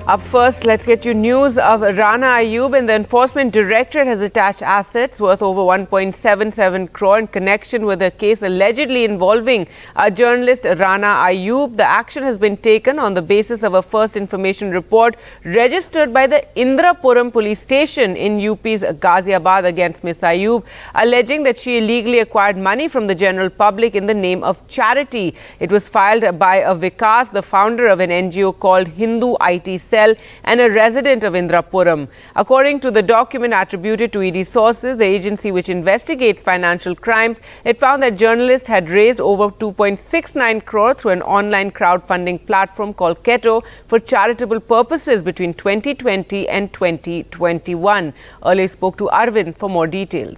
Up first, let's get you news of Rana Ayyub, and the Enforcement Directorate has attached assets worth over 1.77 crore in connection with a case allegedly involving journalist Rana Ayyub. The action has been taken on the basis of a first information report registered by the Indrapuram police station in UP's Ghaziabad against Ms. Ayyub, alleging that she illegally acquired money from the general public in the name of charity. It was filed by a Vikas, the founder of an NGO called Hindu IT Cell, and a resident of Indrapuram. According to the document attributed to ED sources, the agency which investigates financial crimes, it found that journalists had raised over 2.69 crore through an online crowdfunding platform called Keto for charitable purposes between 2020 and 2021. Earlier spoke to Arvind for more details.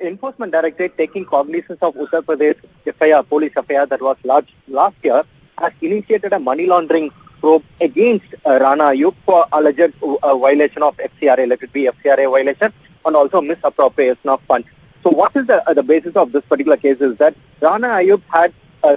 Enforcement Directorate, taking cognizance of Uttar Pradesh FIR, police FIR that was lodged last year, has initiated a money laundering probe against Rana Ayyub for alleged violation of FCRA, let it be FCRA violation, and also misappropriation of funds. So what is the basis of this particular case is that Rana Ayyub had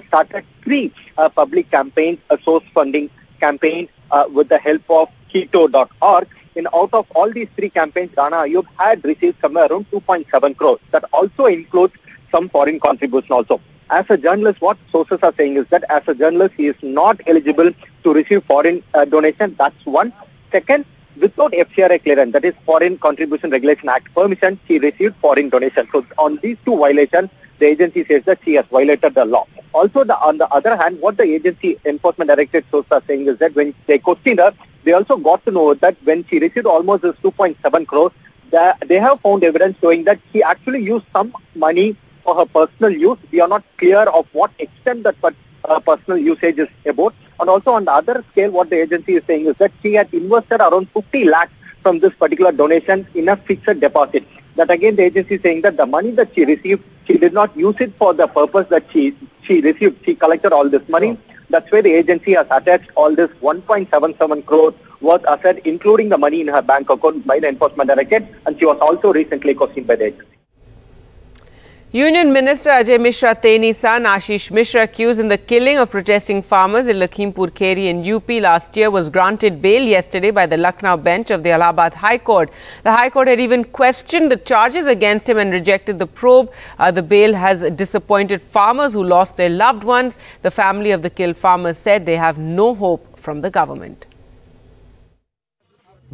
started 3 public campaigns, a source funding campaign with the help of keto.org. And out of all these 3 campaigns, Rana Ayyub had received somewhere around 2.7 crores. That also includes some foreign contribution also. As a journalist, what sources are saying is that as a journalist, he is not eligible to receive foreign donation. That's one. Second, without FCRA clearance, that is Foreign Contribution Regulation Act permission, she received foreign donation. So on these 2 violations, the agency says that she has violated the law. Also, on the other hand, what the agency Enforcement Directorate sources are saying is that when they questioned her, they also got to know that when she received almost this 2.7 crores, they have found evidence showing that she actually used some money for her personal use. We are not clear of what extent that personal usage is about. And also on the other scale, what the agency is saying is that she had invested around 50 lakhs from this particular donation in a fixed deposit. That again, the agency is saying that the money that she received, she did not use it for the purpose that she received. She collected all this money. That's why the agency has attached all this 1.77 crores worth asset, including the money in her bank account by the Enforcement Directorate, and she was also recently questioned by the agency. Union Minister Ajay Mishra Teni's son Ashish Mishra, accused in the killing of protesting farmers in Lakhimpur Kheri in UP last year, was granted bail yesterday by the Lucknow bench of the Allahabad High Court. The High Court had even questioned the charges against him and rejected the probe. The bail has disappointed farmers who lost their loved ones. The family of the killed farmers said they have no hope from the government.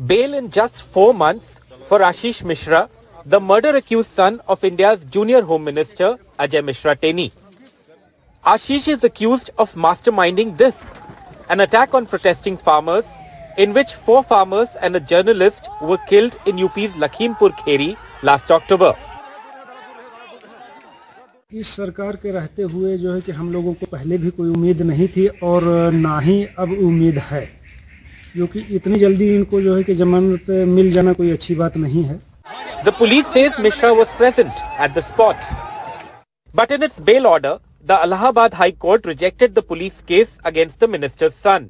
Bail in just 4 months for Ashish Mishra, the murder-accused son of India's junior Home Minister, Ajay Mishra Teni. Ashish is accused of masterminding this, an attack on protesting farmers, in which 4 farmers and a journalist were killed in UP's Lakhimpur Kheri last October. इस सरकार के रहते हुए जो है कि हम लोगों को पहले भी कोई उम्मीद नहीं थी और ना ही अब उम्मीद है, जो कि इतनी जल्दी इनको जो है कि जमानत मिल जाना कोई अच्छी बात नहीं है. The police says Mishra was present at the spot. But in its bail order, the Allahabad High Court rejected the police case against the minister's son.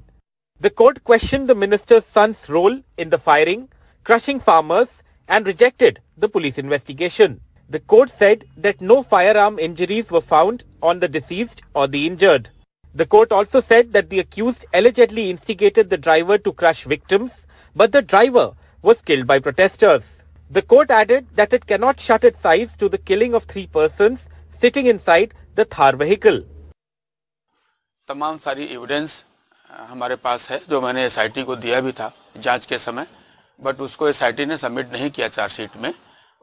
The court questioned the minister's son's role in the firing, crushing farmers, and rejected the police investigation. The court said that no firearm injuries were found on the deceased or the injured. The court also said that the accused allegedly instigated the driver to crush victims, but the driver was killed by protesters. The court added that it cannot shut its eyes to the killing of 3 persons sitting inside the Thar vehicle. तमाम सारी evidence हमारे पास है जो मैंने SIT को दिया भी था जांच के समय, बट उसको एसआईटी ने सबमिट नहीं किया चार्जशीट में.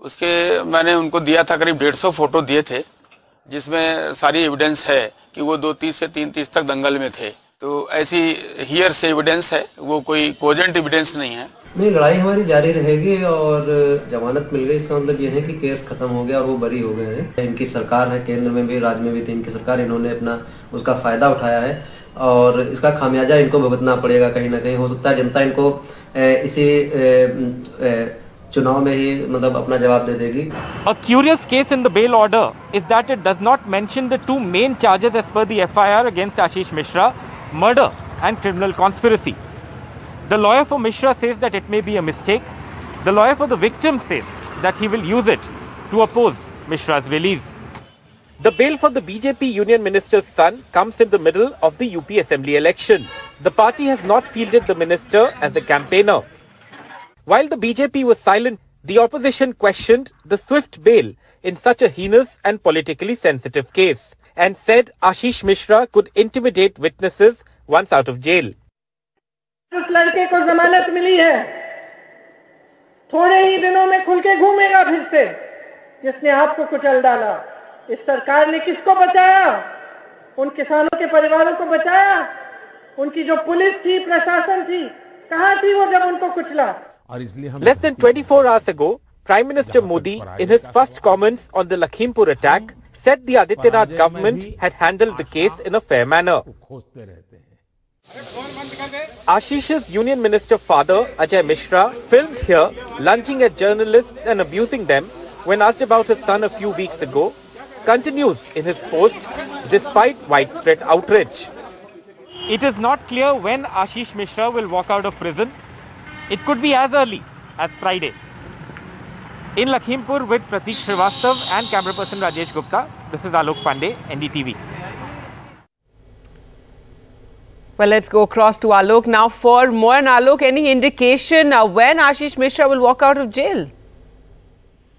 उसके मैंने उनको दिया था, करीब 150 फोटो दिए थे, जिसमें सारी एविडेंस है कि वो 2:30 से 3:30 तक दंगल में थे. तो ऐसी हियर से एविडेंस है, वो कोई कोजेंट एविडेंस नहीं है. नहीं, लड़ाई हमारी जारी रहेगी और जमानत मिल गई, इसका मतलब ये है कि केस खत्म हो गया और वो बरी हो गए हैं. इनकी सरकार है, केंद्र में भी राज्य में भी थी इनकी सरकार, इन्होंने अपना उसका फायदा उठाया है और इसका खामियाजा इनको भुगतना पड़ेगा. कहीं ना कहीं हो सकता है जनता इनको इसी चुनाव में ही मतलब अपना जवाब दे देगी. A curious case in the bail order is that it does not mention the 2 main charges as per the FIR against Ashish Mishra, murder and criminal conspiracy. The lawyer for Mishra says that it may be a mistake. The lawyer for the victim says that he will use it to oppose Mishra's release. The bail for the BJP Union Minister's son comes in the middle of the UP Assembly election. The party has not fielded the minister as a campaigner. While the BJP was silent, the opposition questioned the swift bail in such a heinous and politically sensitive case and said Ashish Mishra could intimidate witnesses once out of jail. उस लड़के को जमानत मिली है, थोड़े ही दिनों में खुल के घूमेगा फिर से, जिसने आपको कुचल डाला। इस सरकार ने किसको बचाया? उन किसानों के परिवारों को बचाया? उनकी जो पुलिस थी, प्रशासन थी, कहाँ थी वो जब उनको कुचला? Less than 24 hours ago, Prime Minister Modi, in his first comments on the Lakhimpur attack, said the Adityanath government had handled the case in a fair manner. Ashish's Union Minister father, Ajay Mishra, filmed here, lunging at journalists and abusing them when asked about his son a few weeks ago, continues in his post despite widespread outrage. It is not clear when Ashish Mishra will walk out of prison. It could be as early as Friday. In Lakhimpur with Pratik Srivastav and camera person Rajesh Gupta, this is Alok Pandey, NDTV. Well, let's go across to Alok now for more. And Alok, any indication when Ashish Mishra will walk out of jail?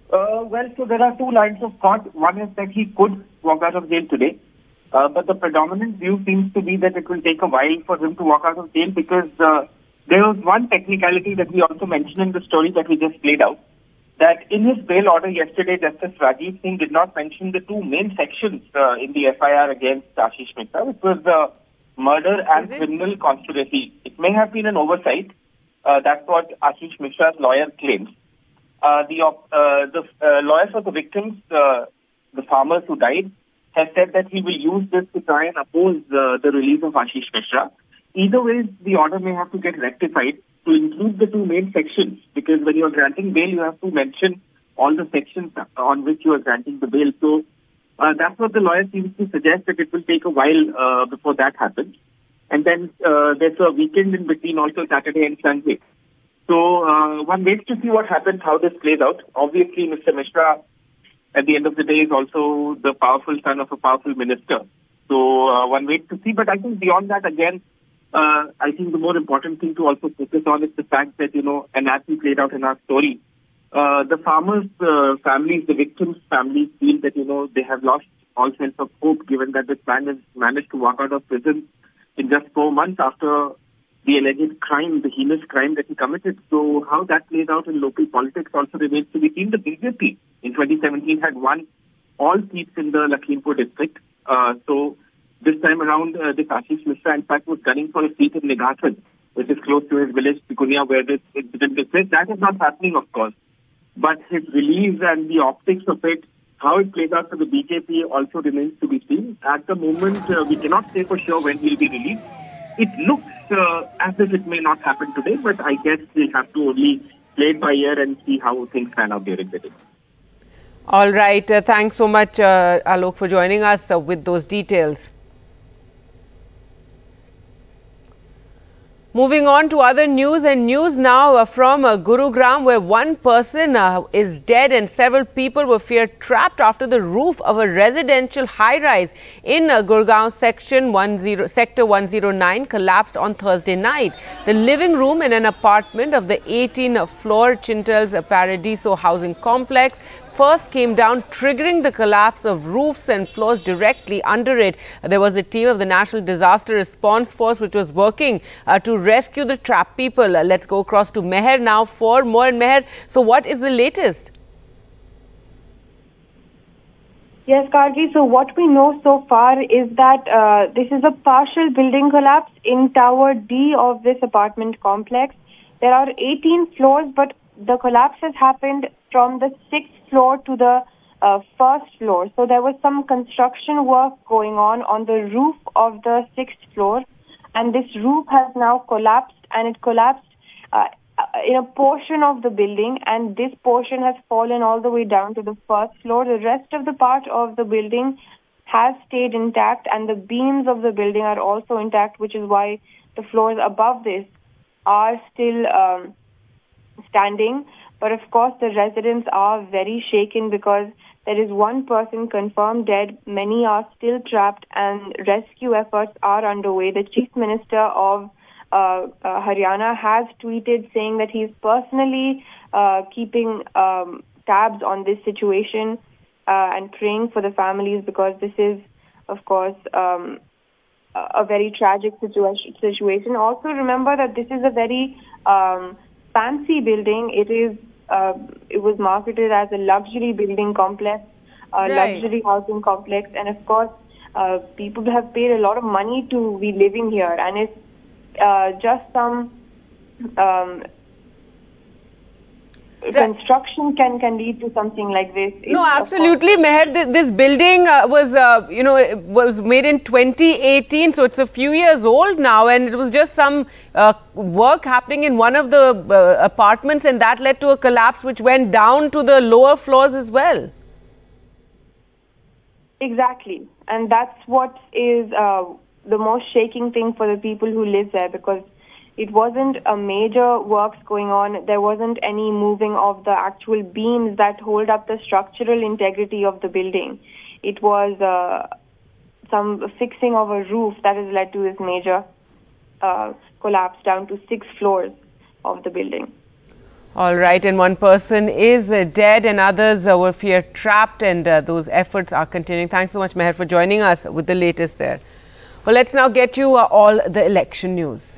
Well, so there are two lines of thought. One is that he could walk out of jail today. But the predominant view seems to be that it will take a while for him to walk out of jail because there was one technicality that we also mentioned in the story that we just played out. That in his bail order yesterday, Justice Rajiv Singh did not mention the two main sections in the FIR against Ashish Mishra, which was the murder and criminal conspiracy. It may have been an oversight. That's what Ashish Mishra's lawyer claims. The lawyer for the victims, the farmers who died, has said that he will use this to try and oppose the release of Ashish Mishra. Either way, the order may have to get rectified to include the two main sections, because when you are granting bail, you have to mention all the sections on which you are granting the bail. So that's what the lawyer seems to suggest, that it will take a while before that happens. And then there's a weekend in between, also Saturday and Sunday. So one waits to see what happens, how this plays out. Obviously, Mr. Mishra, at the end of the day, is also the powerful son of a powerful minister. So one waits to see. But I think beyond that, again, I think the more important thing to also focus on is the fact that, and as we played out in our story, the farmers' families, the victims' families feel that, they have lost all sense of hope, given that this man has managed to walk out of prison in just 4 months after the alleged crime, the heinous crime that he committed. So how that plays out in local politics also remains to be seen. The BJP in 2017 had won all seats in the Lakhimpur district. So this time around, this Ashish Mishra, in fact, was gunning for a seat in Nighathan, which is close to his village, Tikunia, where this incident took place. That is not happening, of course. But his release and the optics of it, how it plays out for the BJP also remains to be seen. At the moment, we cannot say for sure when he'll be released. It looks as if it may not happen today, but I guess we'll have to only play it by ear and see how things pan out during the day. All right. Thanks so much, Alok, for joining us with those details. Moving on to other news, and news now from Gurugram, where one person is dead and several people were feared trapped after the roof of a residential high-rise in Gurgaon Sector 109 collapsed on Thursday night. The living room in an apartment of the 18th-floor Chintal's Paradiso housing complex first came down, triggering the collapse of roofs and floors directly under it. There was a team of the National Disaster Response Force which was working to rescue the trapped people. Let's go across to Meher now for more. And Meher, so what is the latest? Yes, Karji. So what we know so far is that this is a partial building collapse in Tower D of this apartment complex. There are 18 floors, but the collapse has happened from the 6th floor to the first floor. So there was some construction work going on the roof of the 6th floor, and this roof has now collapsed, and it collapsed in a portion of the building, and this portion has fallen all the way down to the first floor. The rest of the part of the building has stayed intact, and the beams of the building are also intact, which is why the floors above this are still standing. But of course, the residents are very shaken because There is one person confirmed dead. Many are still trapped, and rescue efforts are underway. The Chief Minister of Haryana has tweeted saying that he is personally keeping tabs on this situation and praying for the families, because this is, of course, a very tragic situation. Also, remember that this is a very fancy building. It was marketed as a luxury building complex, luxury housing complex, and of course, people have paid a lot of money to be living here, and it's just some construction can lead to something like this. No, absolutely, Meher. This building was made in 2018, so it's a few years old now, and it was just some work happening in one of the apartments, and that led to a collapse which went down to the lower floors as well. Exactly, and that's what is the most shaking thing for the people who live there, because it wasn't a major works going on. There wasn't any moving of the actual beams that hold up the structural integrity of the building. It was some fixing of a roof that has led to this major collapse down to 6 floors of the building. All right, and one person is dead and others were feared trapped, and those efforts are continuing. Thanks so much, Meher, for joining us with the latest there. Well, let's now get you all the election news.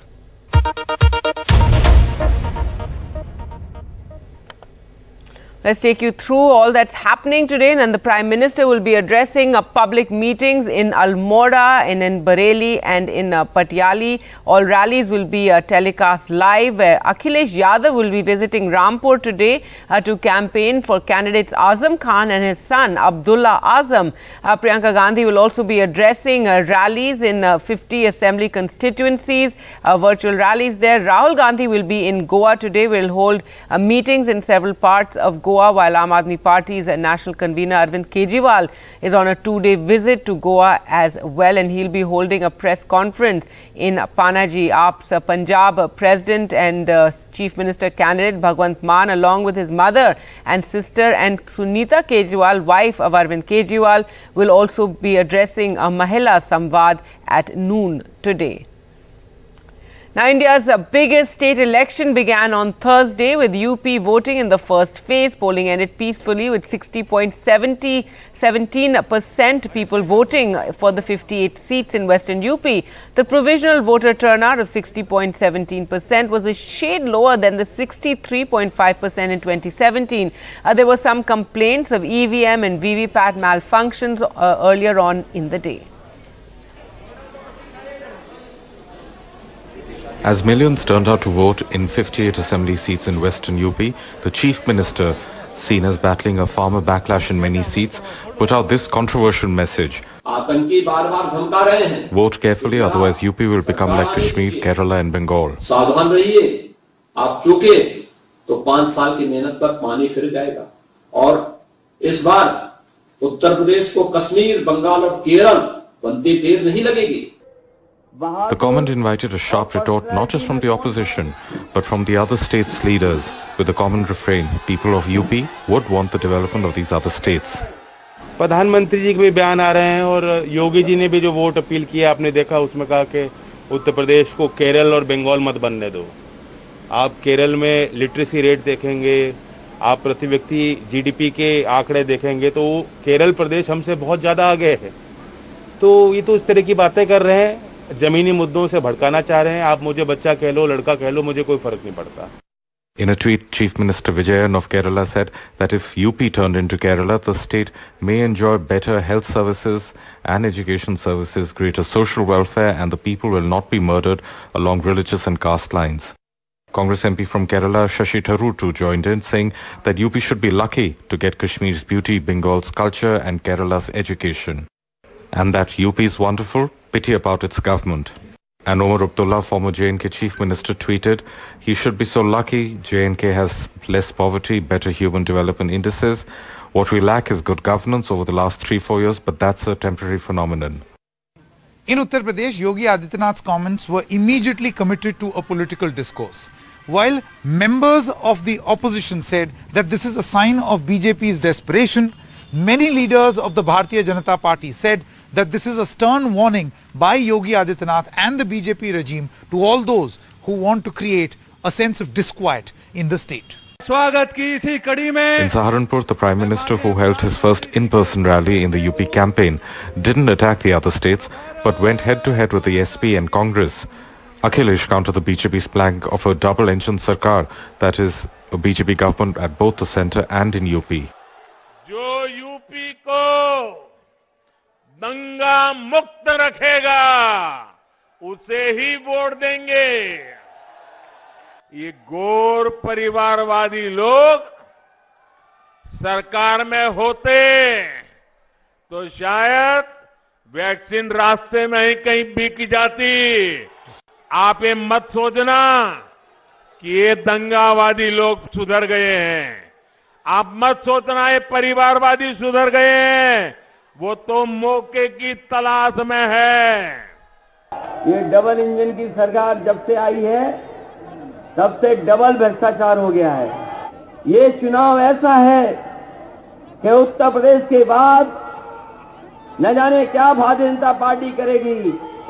Let's take you through all that's happening today, and the Prime Minister will be addressing public meetings in Almora, in Bareilly and in Patiali. All rallies will be telecast live. Akhilesh Yadav will be visiting Rampur today to campaign for candidates Azam Khan and his son Abdullah Azam. Priyanka Gandhi will also be addressing rallies in 50 assembly constituencies, virtual rallies there. Rahul Gandhi will be in Goa today. Will hold meetings in several parts of Goa, while Aam Aadmi Party's national convener Arvind Kejriwal is on a 2-day visit to Goa as well, and he'll be holding a press conference in Panaji. AAP's Punjab President and Chief Minister candidate Bhagwant Mann, along with his mother and sister, and Sunita Kejriwal, wife of Arvind Kejriwal, will also be addressing a Mahila Samvad at noon today. Now, India's biggest state election began on Thursday with UP voting in the first phase. Polling ended peacefully with 60.17% people voting for the 58 seats in Western UP. The provisional voter turnout of 60.17% was a shade lower than the 63.5% in 2017. There were some complaints of EVM and VVPAT malfunctions earlier on in the day. As millions turned out to vote in 58 assembly seats in Western UP, the Chief Minister, seen as battling a farmer backlash in many seats, put out this controversial message. Vote carefully, otherwise UP will become like Kashmir, Kerala and Bengal. सावधान रहिए, आप चूके तो 5 साल की मेहनत पर पानी फिर जाएगा, और इस बार उत्तर प्रदेश को कश्मीर, बंगाल और केरल बनती देर नहीं लगेगी. The comment invited a sharp retort not just from the opposition, but from the other states' leaders, with the common refrain, people of UP would want the development of these other states. प्रधानमंत्री जी के भी बयान आ रहे हैं, और योगी जी ने भी जो वोट अपील किया, आपने देखा उसमें कहा कि उत्तर प्रदेश को केरल और बंगाल मत बनने दो. आप केरल में लिटरेसी रेट देखेंगे, आप प्रति व्यक्ति जीडीपी के आंकड़े देखेंगे, तो केरल प्रदेश हमसे बहुत ज्यादा आगे है. तो ये तो इस तरह की बातें कर रहे हैं, जमीनी मुद्दों से भड़काना चाह रहे हैं. आप मुझे बच्चा कह लो, लड़का कह लो, मुझे कोई फर्क नहीं पड़ता. In a tweet, Chief Minister Vijayan of Kerala said that if UP turned into Kerala, the state may enjoy better health services and education services, greater social welfare, and the people will not be murdered along religious and caste lines. Congress MP from Kerala, Shashi Tharoor, too joined in, saying that UP should be lucky to get Kashmir's beauty, Bengal's culture, and Kerala's education. And that UP is wonderful, pity about its government. And Omar Abdullah, former J&K Chief Minister, tweeted, he should be so lucky. J&K has less poverty, better human development indices. What we lack is good governance over the last 3-4 years, but that's a temporary phenomenon. In Uttar Pradesh, Yogi Adityanath's comments were immediately committed to a political discourse, while members of the opposition said that this is a sign of BJP's desperation. Many leaders of the Bharatiya Janata Party said that this is a stern warning by Yogi Adityanath and the BJP regime to all those who want to create a sense of disquiet in the state. In Saharanpur, the Prime Minister, who held his first in-person rally in the UP campaign, didn't attack the other states, but went head-to-head with the SP and Congress. Akhilesh countered the BJP's plank of a double-engine sarkar, that is, a BJP government at both the centre and in UP. जो UP को दंगा मुक्त रखेगा उसे ही vote देंगे। ये गौर परिवारवादी लोग सरकार में होते तो शायद वैक्सीन रास्ते में ही कहीं बिक जाती। आप ये मत सोचना कि ये दंगावादी लोग सुधर गए हैं। आप मत सोचना ये परिवारवादी सुधर गए हैं, वो तो मौके की तलाश में है। ये डबल इंजन की सरकार जब से आई है तब से डबल भ्रष्टाचार हो गया है। ये चुनाव ऐसा है कि उत्तर प्रदेश के बाद न जाने क्या भारतीय जनता पार्टी करेगी।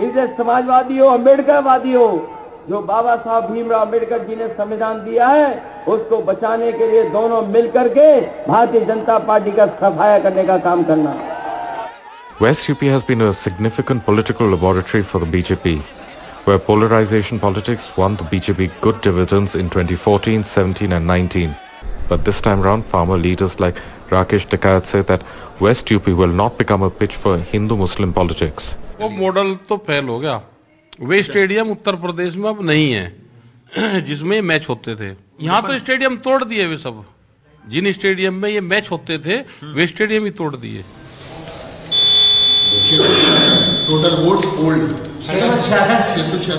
इसे समाजवादी हो, अम्बेडकरवादी हो, जो बाबा साहब भीमराव अम्बेडकर जी ने संविधान दिया है उसको बचाने के लिए दोनों मिलकर के भारतीय जनता पार्टी का सफाया करने का काम करना। West UP has been a significant political laboratory for the BJP, where polarization politics won the BJP good dividends in 2014, 17 and 19. But this time round, farmer leaders like Rakesh Tikayat say that West UP will not become a pitch for Hindu-Muslim politics. वो model तो fail हो गया। वे stadium Uttar Pradesh में अब नहीं है जिसमें match होते थे। यहाँ तो स्टेडियम तोड़ दिए वे सब। जिन स्टेडियम में ये मैच होते थे वे स्टेडियम ही तोड़ दिए।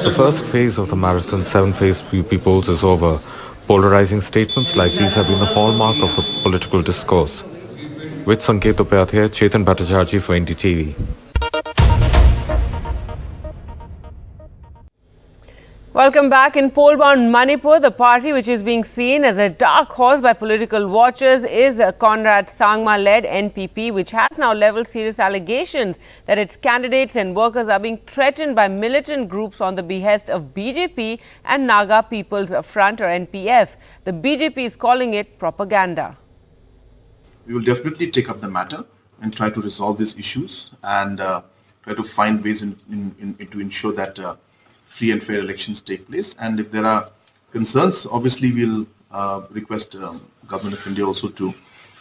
The first phase of the marathon 7-phase UP polls is over. Polarizing statements like these have been the hallmark of the political discourse. With Sanket Upadhyay, Chetan Bhattacharjee for NDTV. Welcome back. In poll-bound Manipur, the party which is being seen as a dark horse by political watchers is Conrad Sangma-led NPP, which has now leveled serious allegations that its candidates and workers are being threatened by militant groups on the behest of BJP and Naga People's Front or NPF. The BJP is calling it propaganda. We will definitely take up the matter and try to resolve these issues and try to find ways to ensure that free and fair elections take place. And if there are concerns, obviously we'll request Government of India also to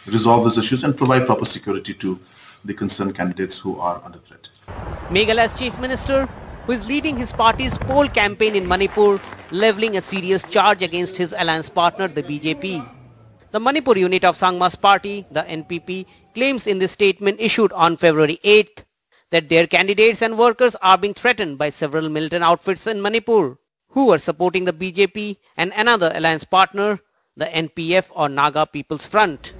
resolve these issues and provide proper security to the concerned candidates who are under threat. Meghalaya's Chief Minister, who is leading his party's poll campaign in Manipur, levelling a serious charge against his alliance partner, the BJP. The Manipur unit of Sangma's party, the NPP, claims in this statement issued on February 8th that their candidates and workers are being threatened by several militant outfits in Manipur who are supporting the BJP and another alliance partner, the NPF or Naga People's Front.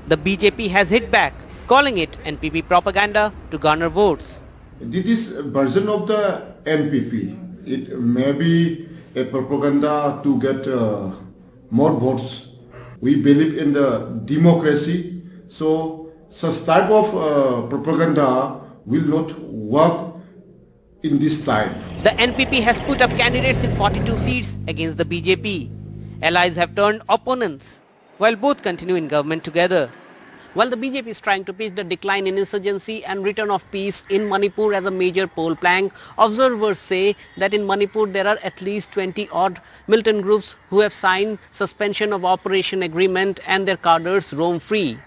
The BJP has hit back, calling it NPP propaganda to garner votes. This is a version of the NPP. It may be a propaganda to get more votes. We believe in the democracy, so such type of propaganda will not work in this time. The NPP has put up candidates in 42 seats against the BJP. Allies have turned opponents, while both continue in government together. While the BJP is trying to pitch the decline in insurgency and return of peace in Manipur as a major poll plank, observers say that in Manipur there are at least 20-odd militant groups who have signed suspension of operation agreement and their cadres roam free.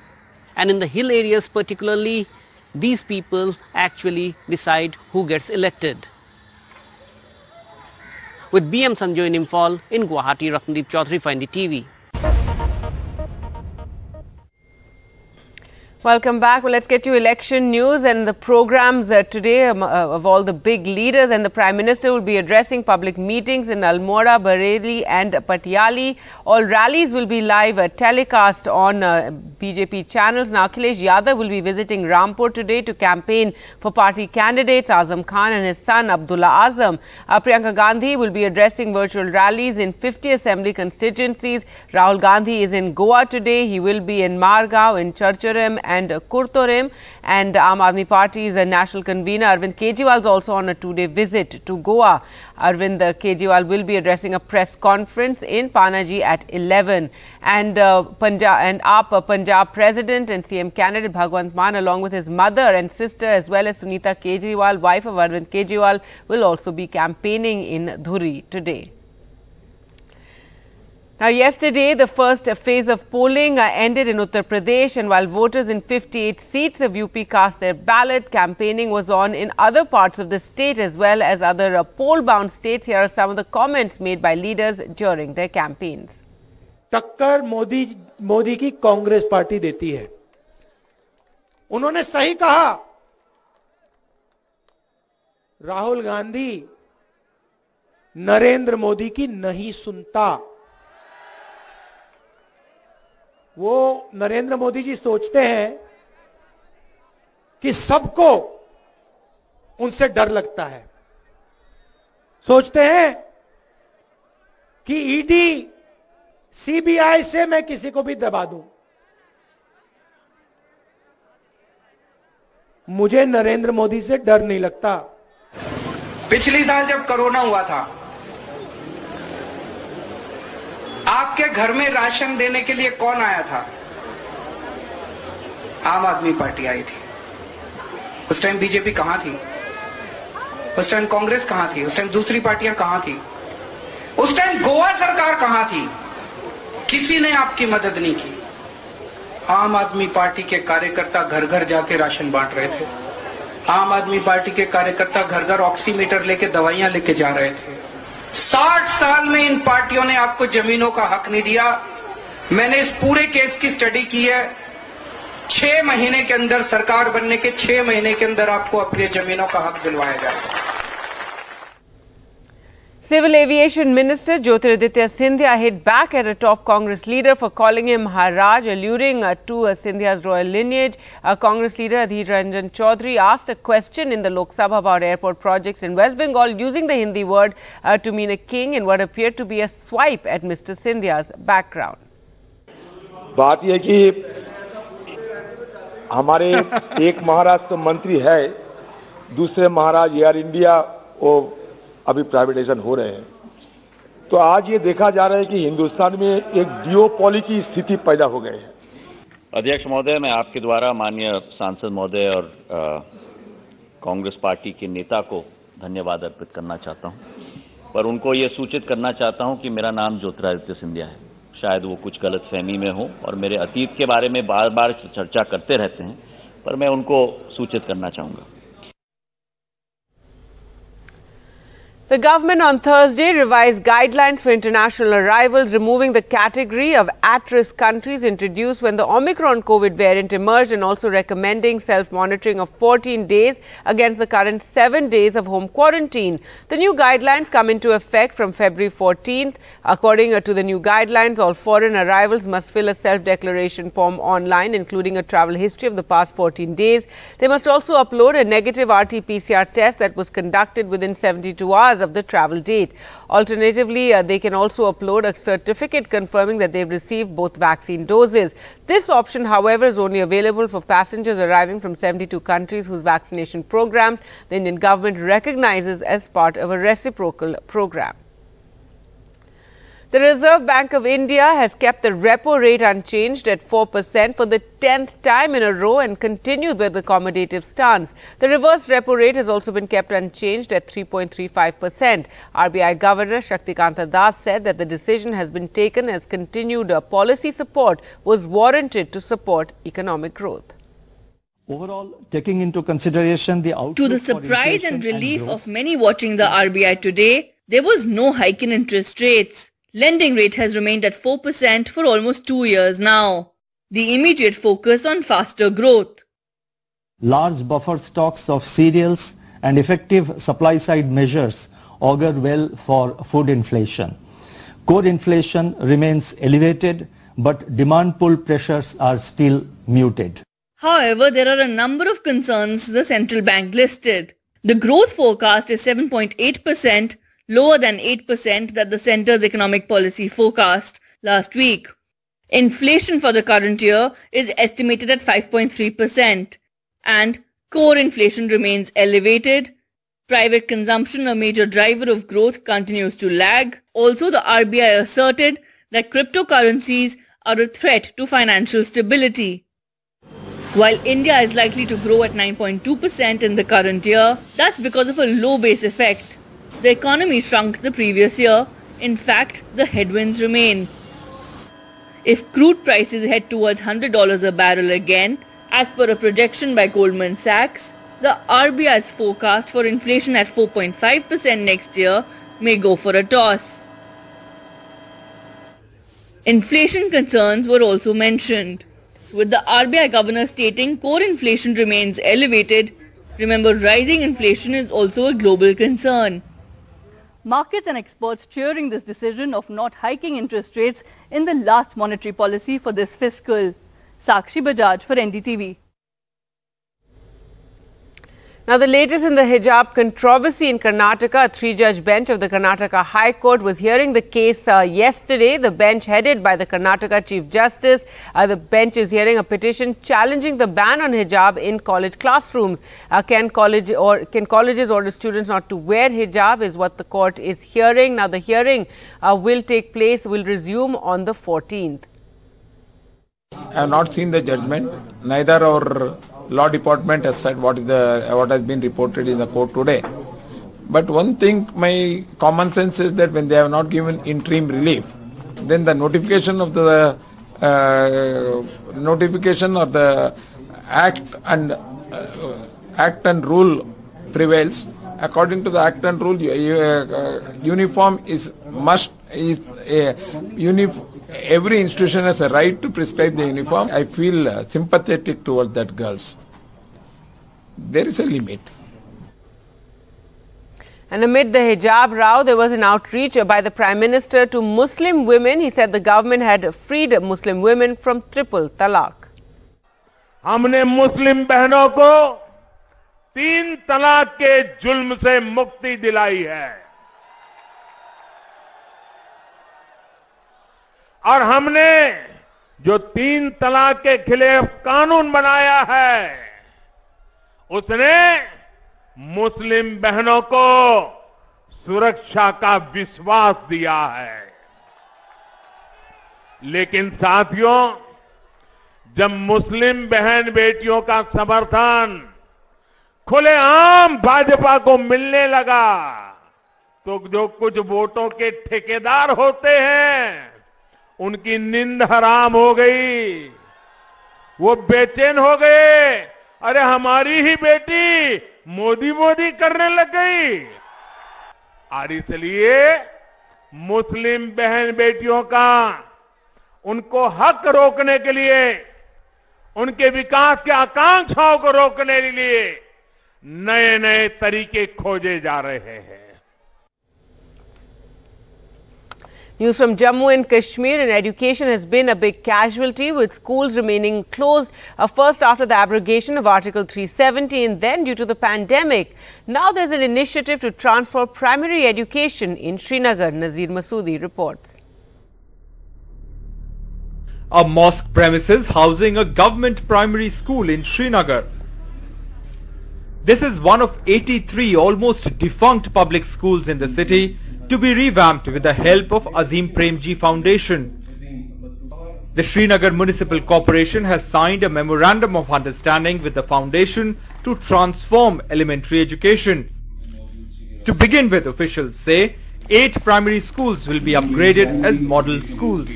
And in the hill areas particularly, these people actually decide who gets elected. With BM Sanjoy in Imphal, in Guwahati, Ratndeep Chaudhary for NDTV. Welcome back. Well, let's get to election news and the programs today of all the big leaders, and the Prime Minister will be addressing public meetings in Almora, Bareilly and Patiali. All rallies will be live telecast on BJP channels. Now, Akhilesh Yadav will be visiting Rampur today to campaign for party candidates Azam Khan and his son Abdullah Azam. Priyanka Gandhi will be addressing virtual rallies in 50 assembly constituencies. Rahul Gandhi is in Goa today. He will be in Margao, in Churchuram and Kurtorem. And Aam Aadmi Party's national convener Arvind Kejriwal is also on a 2-day visit to Goa. Arvind Kejriwal will be addressing a press conference in Panaji at 11. And AAP Punjab President and CM candidate Bhagwant Mann, along with his mother and sister, as well as Sunita Kejriwal, wife of Arvind Kejriwal, will also be campaigning in Dhuri today. Now, yesterday, the first phase of polling ended in Uttar Pradesh, and while voters in 58 seats of UP cast their ballot, campaigning was on in other parts of the state as well as other poll-bound states. Here are some of the comments made by leaders during their campaigns. टक्कर मोदी की Congress party देती है. उन्होंने सही कहा. राहुल गांधी नरेंद्र मोदी की नहीं सुनता. वो नरेंद्र मोदी जी सोचते हैं कि सबको उनसे डर लगता है. सोचते हैं कि ईडी सीबीआई से मैं किसी को भी दबा दूं. मुझे नरेंद्र मोदी से डर नहीं लगता. पिछली साल जब कोरोना हुआ था, आपके घर में राशन देने के लिए कौन आया था? आम आदमी पार्टी आई थी. उस टाइम बीजेपी कहां थी? उस टाइम कांग्रेस कहां थी? उस टाइम दूसरी पार्टियां कहां थी? उस टाइम गोवा सरकार कहां थी? किसी ने आपकी मदद नहीं की. आम आदमी पार्टी के कार्यकर्ता घर घर जाके राशन बांट रहे थे. आम आदमी पार्टी के कार्यकर्ता घर घर ऑक्सीमीटर लेके दवाइयां लेके जा रहे थे. 60 साल में इन पार्टियों ने आपको जमीनों का हक नहीं दिया. मैंने इस पूरे केस की स्टडी की है. 6 महीने के अंदर, सरकार बनने के 6 महीने के अंदर आपको अपनी जमीनों का हक दिलवाया जाएगा. Civil Aviation Minister Jyotiraditya Scindia hit back at a top Congress leader for calling him Maharaj, alluding to Scindia's royal lineage. Congress leader Adhir Ranjan Chaudhary asked a question in the Lok Sabha about airport projects in West Bengal, using the Hindi word to mean a king in what appeared to be a swipe at Mr. Scindia's background. बात यह कि हमारे एक महाराष्ट्र मंत्री है, दूसरे महाराज air India वो अभी प्राइवेटाइजेशन हो रहे हैं. तो आज ये देखा जा रहा है कि हिंदुस्तान में एक डिओपोली की स्थिति पैदा हो गई है. अध्यक्ष महोदय, मैं आपके द्वारा माननीय सांसद महोदय और कांग्रेस पार्टी के नेता को धन्यवाद अर्पित करना चाहता हूं, पर उनको ये सूचित करना चाहता हूं कि मेरा नाम ज्योतिरादित्य सिंधिया है. शायद वो कुछ गलतफहमी में हो और मेरे अतीत के बारे में बार बार चर्चा करते रहते हैं, पर मैं उनको सूचित करना चाहूंगा. The government on Thursday revised guidelines for international arrivals, removing the category of at-risk countries introduced when the Omicron COVID variant emerged, and also recommending self-monitoring of 14 days against the current 7 days of home quarantine. The new guidelines come into effect from February 14th. According to the new guidelines, all foreign arrivals must fill a self-declaration form online, including a travel history of the past 14 days. They must also upload a negative RT-PCR test that was conducted within 72 hours of the travel date. Alternatively, they can also upload a certificate confirming that they've received both vaccine doses. This option, however, is only available for passengers arriving from 72 countries whose vaccination programs the Indian government recognizes as part of a reciprocal program. The Reserve Bank of India has kept the repo rate unchanged at 4% for the 10th time in a row and continued with the accommodative stance. The reverse repo rate has also been kept unchanged at 3.35%. RBI Governor Shaktikanta Das said that the decision has been taken as continued policy support was warranted to support economic growth. Overall, taking into consideration the outlook to the surprise and relief of many watching the RBI today, there was no hike in interest rates. Lending rate has remained at 4% for almost 2 years now. The immediate focus on faster growth. Large buffer stocks of cereals and effective supply-side measures augur well for food inflation. Core inflation remains elevated, but demand pull pressures are still muted. However, there are a number of concerns the central bank listed. The growth forecast is 7.8%, lower than 8% that the centre's economic policy forecast last week. Inflation for the current year is estimated at 5.3%, and core inflation remains elevated. Private consumption, a major driver of growth, continues to lag. Also, the RBI asserted that cryptocurrencies are a threat to financial stability. While India is likely to grow at 9.2% in the current year, that's because of a low base effect. The economy shrunk the previous year. In fact, the headwinds remain. If crude prices head towards $100 a barrel again, as per a projection by Goldman Sachs, the RBI's forecast for inflation at 4.5% next year may go for a toss. Inflation concerns were also mentioned, with the RBI governor stating core inflation remains elevated. Remember, rising inflation is also a global concern. Markets and experts cheering this decision of not hiking interest rates in the last monetary policy for this fiscal. Sakshi Bajaj for NDTV. Now, the latest in the hijab controversy in Karnataka, a three-judge bench of the Karnataka High Court was hearing the case yesterday. The bench headed by the Karnataka Chief Justice. The bench is hearing a petition challenging the ban on hijab in college classrooms. Can colleges order students not to wear hijab is what the court is hearing. Now, the hearing will resume on the 14th. I have not seen the judgment. Neither our law department has said what has been reported in the court today. But one thing, my common sense is that when they have not given interim relief, then the notification of the act and rule prevails. According to the act and rule, uniform is must is every institution has a right to prescribe the uniform. I feel sympathetic towards that girls. There is a limit. And amid the hijab row, there was an outreach by the Prime Minister to Muslim women. He said the government had freed Muslim women from triple talaq. हमने मुस्लिम बहनों को 3 तलाक के जुल्म से मुक्ति दिलाई है और हमने जो 3 तलाक के खिलाफ कानून बनाया है उसने मुस्लिम बहनों को सुरक्षा का विश्वास दिया है। लेकिन साथियों, जब मुस्लिम बहन बेटियों का समर्थन खुलेआम भाजपा को मिलने लगा तो जो कुछ वोटों के ठेकेदार होते हैं उनकी नींद हराम हो गई, वो बेचैन हो गए। अरे हमारी ही बेटी मोदी मोदी करने लग गई। और इसलिए मुस्लिम बहन बेटियों का उनको हक रोकने के लिए, उनके विकास के आकांक्षाओं को रोकने के लिए नए नए तरीके खोजे जा रहे हैं। News from Jammu and Kashmir, and education has been a big casualty, with schools remaining closed first after the abrogation of Article 370 and then due to the pandemic. Now there's an initiative to transfer primary education in Srinagar. Nazir Masoodi reports. A mosque premises housing a government primary school in Srinagar. This is one of 83 almost defunct public schools in the city to be revamped with the help of Azim Premji Foundation. The Srinagar Municipal Corporation has signed a memorandum of understanding with the foundation to transform elementary education. To begin with, officials say 8 primary schools will be upgraded as model schools.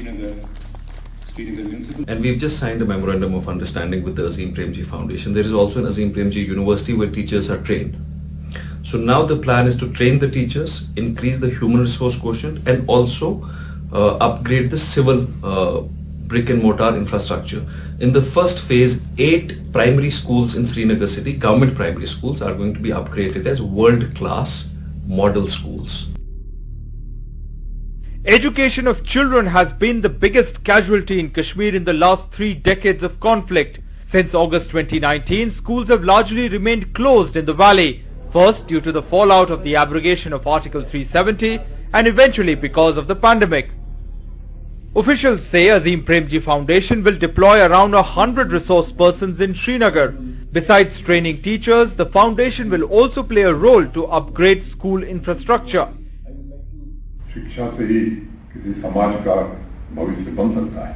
And we've just signed a memorandum of understanding with the Azim Premji Foundation. There is also an Azim Premji University where teachers are trained. So now the plan is to train the teachers, increase the human resource quotient, and also upgrade the civil brick and mortar infrastructure. In the first phase, 8 primary schools in Srinagar city, government primary schools, are going to be upgraded as world-class model schools. Education of children has been the biggest casualty in Kashmir in the last 3 decades of conflict. Since August 2019, schools have largely remained closed in the valley. First due to the fallout of the abrogation of Article 370 and eventually because of the pandemic. Officials say Azim Premji Foundation will deploy around 100 resource persons in Srinagar. Besides training teachers, the foundation will also play a role to upgrade school infrastructure. शिक्षा से ही किसी समाज का भविष्य बन सकता है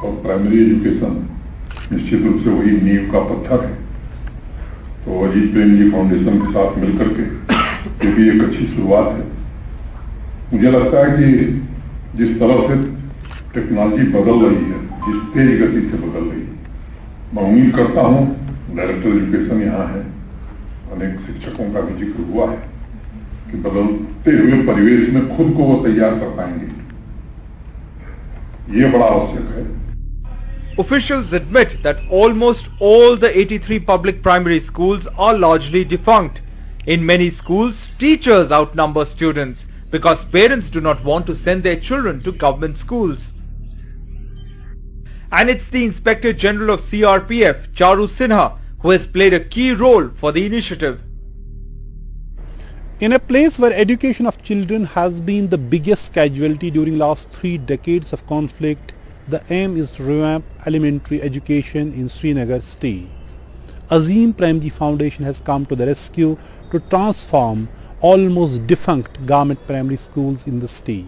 और प्राइमरी एजुकेशन निश्चित रूप से वही नींव का पत्थर है। तो अजीत प्रेमजी फाउंडेशन के साथ मिलकर के ये भी एक अच्छी शुरुआत है। मुझे लगता है कि जिस तरह से टेक्नोलॉजी बदल रही है, जिस तेज गति से बदल रही है, मैं उम्मीद करता हूँ डायरेक्टर एजुकेशन यहाँ है, अनेक शिक्षकों का भी जिक्र हुआ है कि बदलते हुए परिवेश में खुद को वो तैयार कर पाएंगे। ये बड़ा आवश्यक है। Officials admit that almost all the 83 public primary schools are largely defunct. In many schools, teachers outnumber students because parents do not want to send their children to government schools. And it's the Inspector General of CRPF, Charu Sinha, who has played a key role for the initiative. In a place where education of children has been the biggest casualty during last 3 decades of conflict, the aim is to revamp elementary education in Srinagar state. Azim Premji Foundation has come to the rescue to transform almost defunct government primary schools in the state.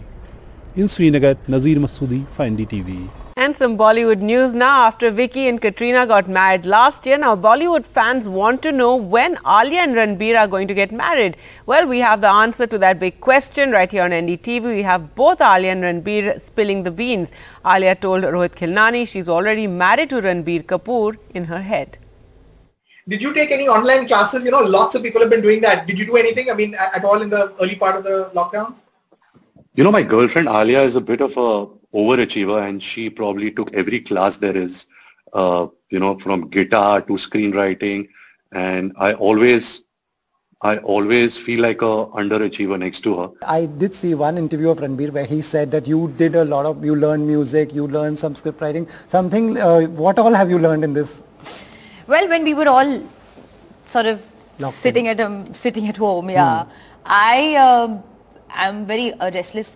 In Srinagar, Nazir Masoodi for NDTV. And some Bollywood news now. After Vicky and Katrina got married last year, now Bollywood fans want to know when Alia and Ranbir are going to get married. Well, we have the answer to that big question right here on NDTV. We have both Alia and Ranbir spilling the beans. Alia told Rohit Khilnani she's already married to Ranbir Kapoor in her head. Did you take any online classes? You know, lots of people have been doing that. Did you do anything, I mean, at all in the early part of the lockdown? You know, my girlfriend Alia is a bit of a overachiever, and she probably took every class there is, you know, from guitar to screenwriting. And I always feel like a underachiever next to her. I did see one interview of Ranbir where he said that you did a lot of, you learned music, you learned some script writing, something. What all have you learned in this? Well, when we were all sort of sitting at home, yeah, I'm very restless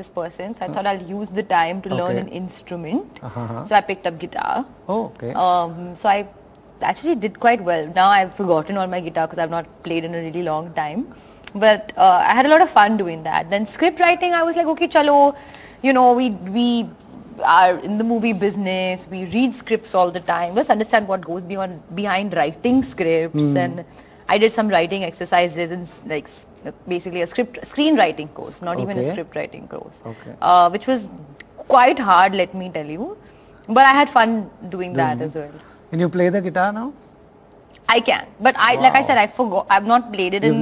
person, so I thought I'll use the time to learn an instrument. So I picked up guitar. Oh, okay. So I actually did quite well. Now I've forgotten all my guitar because I've not played in a really long time. But I had a lot of fun doing that. Then script writing, I was like, okay, chalo, you know, we are in the movie business, we read scripts all the time. Let's understand what goes behind writing scripts. And I did some writing exercises and like basically a screenwriting course, not even a script writing course, which was quite hard, let me tell you. But I had fun doing that as well. Can you play the guitar now? I can, but like I said, I forgot. I've not played it in